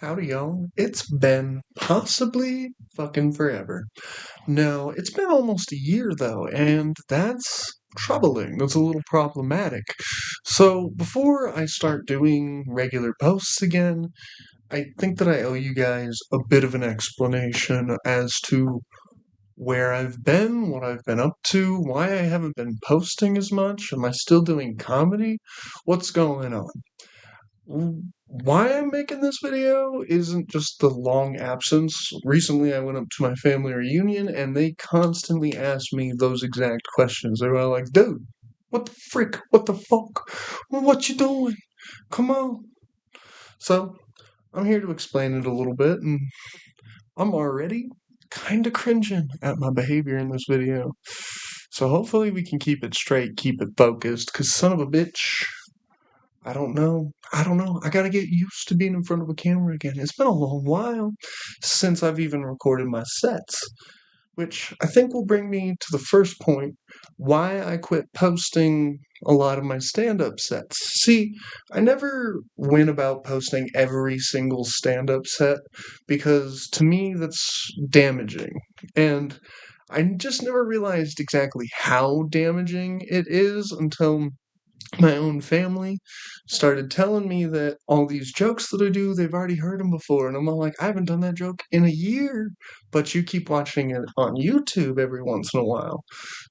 Howdy, y'all. It's been possibly fucking forever. No, it's been almost a year, though, and that's troubling. That's a little problematic. So, before I start doing regular posts again, I think that I owe you guys a bit of an explanation as to where I've been, what I've been up to, why I haven't been posting as much. Am I still doing comedy? What's going on? Why I'm making this video isn't just the long absence. Recently, I went up to my family reunion and they constantly asked me those exact questions. They were like, dude, what the frick? What the fuck? What you doing? Come on. So, I'm here to explain it a little bit, and I'm already kinda cringing at my behavior in this video. So, hopefully, we can keep it straight, keep it focused, because son of a bitch. I don't know. I don't know. I gotta get used to being in front of a camera again. It's been a long while since I've even recorded my sets, which I think will bring me to the first point why I quit posting a lot of my stand up sets. See, I never went about posting every single stand up set because to me that's damaging. And I just never realized exactly how damaging it is until my own family started telling me that all these jokes that I do, they've already heard them before. And I'm all like, I haven't done that joke in a year, but you keep watching it on YouTube every once in a while.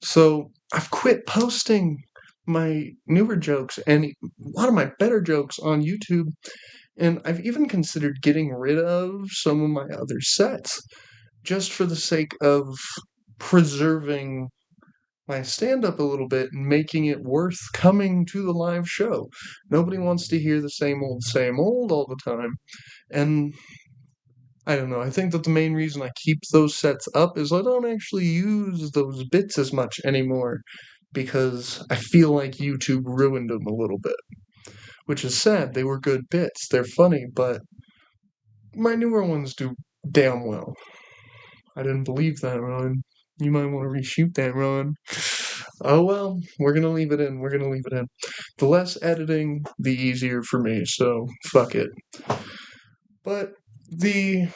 So I've quit posting my newer jokes and a lot of my better jokes on YouTube. And I've even considered getting rid of some of my other sets just for the sake of preserving my stand up a little bit and making it worth coming to the live show. Nobody wants to hear the same old all the time. And I don't know, I think that the main reason I keep those sets up is I don't actually use those bits as much anymore because I feel like YouTube ruined them a little bit. Which is sad. They were good bits. They're funny, but my newer ones do damn well. I didn't believe that, Ron. You might want to reshoot that, Ron. Oh well, we're gonna leave it in. We're gonna leave it in. The less editing, the easier for me, so fuck it. But the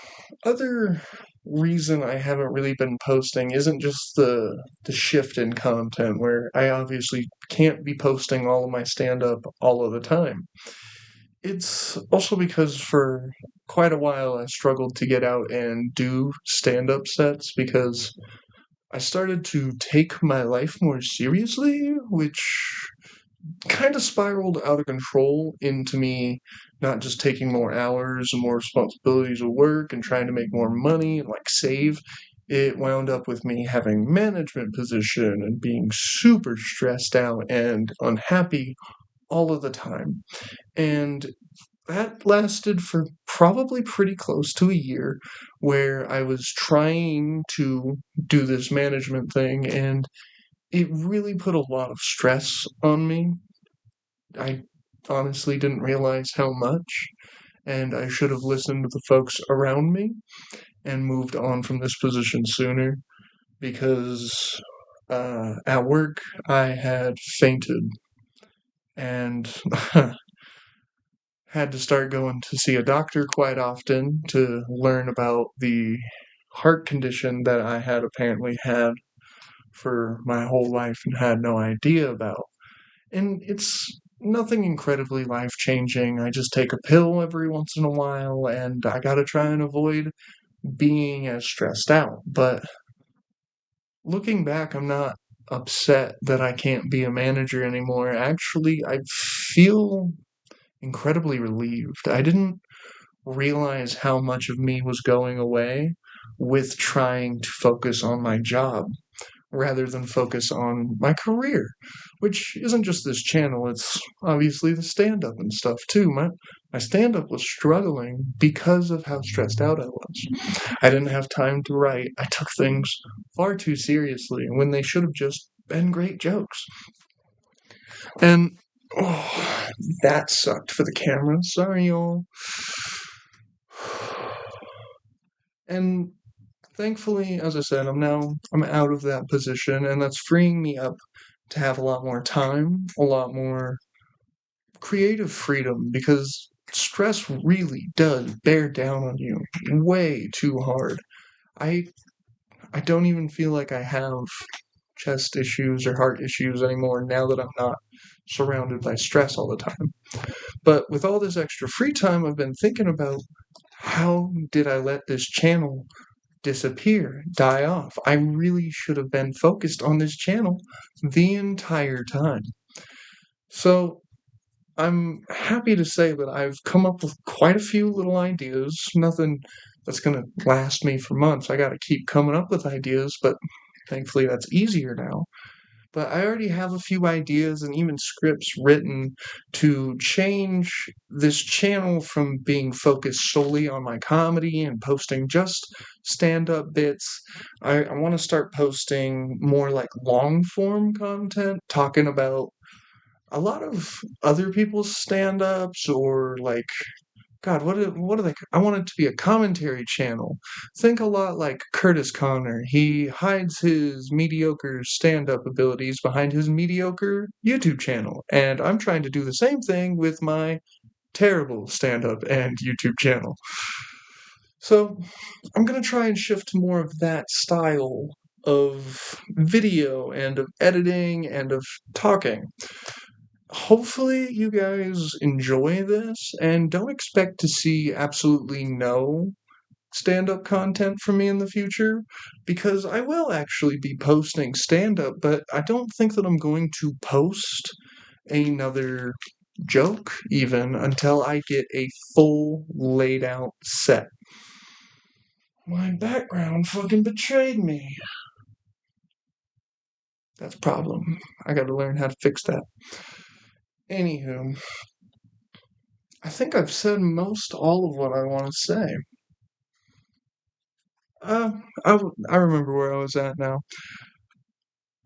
other reason I haven't really been posting isn't just the shift in content where I obviously can't be posting all of my stand up all of the time. It's also because for quite a while I struggled to get out and do stand up sets because I started to take my life more seriously, which kind of spiraled out of control into me not just taking more hours and more responsibilities of work and trying to make more money and like save. It wound up with me having management position and being super stressed out and unhappy all of the time. And that lasted for probably pretty close to a year where I was trying to do this management thing and it really put a lot of stress on me. I honestly didn't realize how much, and I should have listened to the folks around me and moved on from this position sooner because at work I had fainted and had to start going to see a doctor quite often to learn about the heart condition that I had apparently had for my whole life and had no idea about. And it's nothing incredibly life changing. I just take a pill every once in a while and I gotta try and avoid being as stressed out. But looking back, I'm not upset that I can't be a manager anymore. Actually, I feel incredibly relieved. I didn't realize how much of me was going away with trying to focus on my job rather than focus on my career, which isn't just this channel, it's obviously the stand up and stuff too. My stand up was struggling because of how stressed out I was. I didn't have time to write. I took things far too seriously when they should have just been great jokes. And oh, that sucked for the camera. Sorry, y'all. And thankfully, as I said, I'm out of that position, and that's freeing me up to have a lot more time, a lot more creative freedom, because stress really does bear down on you way too hard. I I don't even feel like I have chest issues or heart issues anymore now that I'm not surrounded by stress all the time. But with all this extra free time, I've been thinking about how did I let this channel disappear, die off? I really should have been focused on this channel the entire time. So I'm happy to say that I've come up with quite a few little ideas. Nothing that's going to last me for months. I got to keep coming up with ideas, but thankfully that's easier now. But I already have a few ideas and even scripts written to change this channel from being focused solely on my comedy and posting just stand up bits. I want to start posting more like long form content, talking about a lot of other people's stand ups or like God, what are they? I want it to be a commentary channel. Think a lot like Curtis Connor. He hides his mediocre stand-up abilities behind his mediocre YouTube channel, and I'm trying to do the same thing with my terrible stand-up and YouTube channel. So I'm gonna try and shift to more of that style of video and of editing and of talking. Hopefully you guys enjoy this and don't expect to see absolutely no stand-up content from me in the future because I will actually be posting stand-up, but I don't think that I'm going to post another joke even until I get a full laid out set. My background fucking betrayed me. That's a problem. I gotta learn how to fix that. Anywho, I think I've said most all of what I want to say. Uh, I remember where I was at now.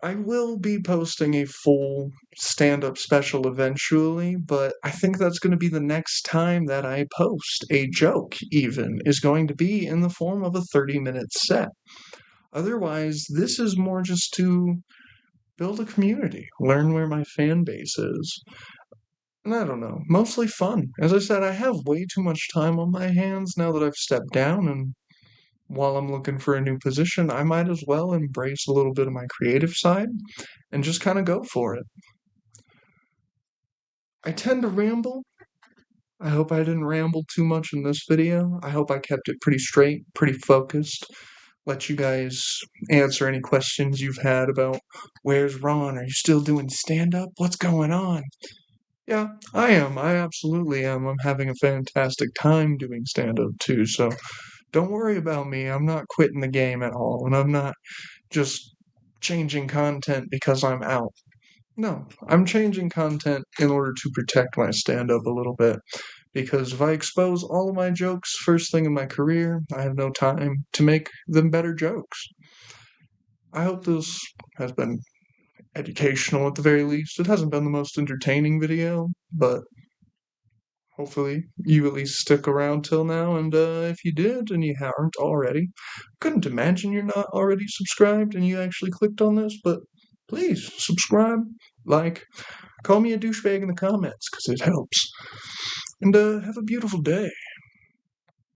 I will be posting a full stand-up special eventually, but I think that's going to be the next time that I post a joke, even, is going to be in the form of a 30-minute set. Otherwise, this is more just to build a community, learn where my fan base is. And I don't know, mostly fun. As I said, I have way too much time on my hands now that I've stepped down, and while I'm looking for a new position, I might as well embrace a little bit of my creative side and just kind of go for it. I tend to ramble. I hope I didn't ramble too much in this video. I hope I kept it pretty straight, pretty focused. Let you guys answer any questions you've had about where's Ron? Are you still doing stand up? What's going on? Yeah, I am. I absolutely am. I'm having a fantastic time doing stand up too. So don't worry about me. I'm not quitting the game at all. And I'm not just changing content because I'm out. No, I'm changing content in order to protect my stand up a little bit. Because if I expose all of my jokes first thing in my career, I have no time to make them better jokes. I hope this has been educational at the very least. It hasn't been the most entertaining video, but hopefully you at least stick around till now. And if you did and you aren't already, couldn't imagine you're not already subscribed and you actually clicked on this, but please subscribe, like, call me a douchebag in the comments because it helps. And have a beautiful day.